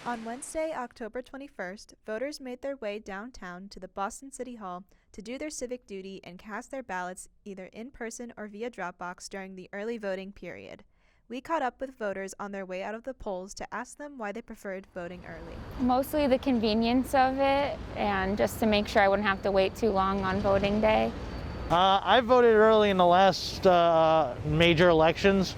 On Wednesday, October 21st, voters made their way downtown to the Boston City Hall to do their civic duty and cast their ballots either in person or via Dropbox during the early voting period. We caught up with voters on their way out of the polls to ask them why they preferred voting early. Mostly the convenience of it, and just to make sure I wouldn't have to wait too long on voting day. I voted early in the last major elections.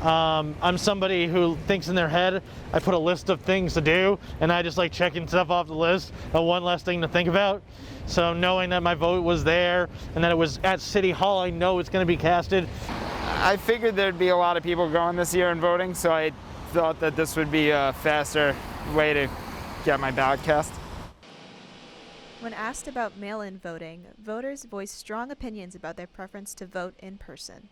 I'm somebody who thinks in their head. I put a list of things to do, and I just like checking stuff off the list, one less thing to think about. So knowing that my vote was there and that it was at City Hall, I know it's going to be casted. I figured there'd be a lot of people going this year and voting, so I thought that this would be a faster way to get my ballot cast. When asked about mail-in voting, voters voiced strong opinions about their preference to vote in person.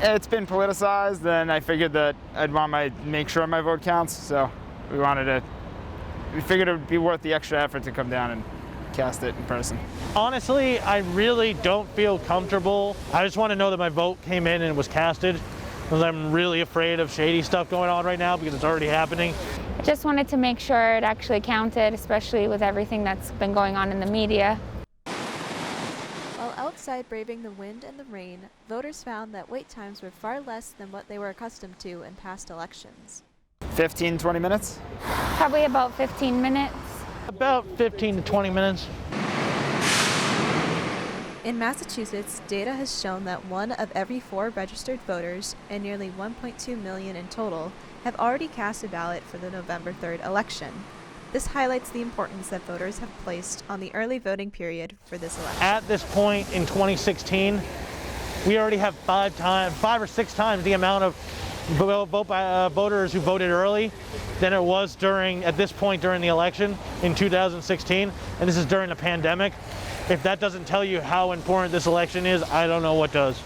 It's been politicized, and I figured that I'd want to make sure my vote counts, so we figured it would be worth the extra effort to come down and cast it in person. Honestly, I really don't feel comfortable. I just want to know that my vote came in and was casted, because I'm really afraid of shady stuff going on right now because it's already happening. I just wanted to make sure it actually counted, especially with everything that's been going on in the media. While outside braving the wind and the rain, voters found that wait times were far less than what they were accustomed to in past elections. 15, 20 minutes? Probably about 15 minutes. About 15 to 20 minutes. In Massachusetts, data has shown that 1 of every 4 registered voters, and nearly 1.2 million in total, have already cast a ballot for the November 3rd election. This highlights the importance that voters have placed on the early voting period for this election. At this point in 2016, we already have 5 or 6 times the amount of voters who voted early than it was at this point during the election in 2016, and this is during a pandemic. If that doesn't tell you how important this election is, I don't know what does.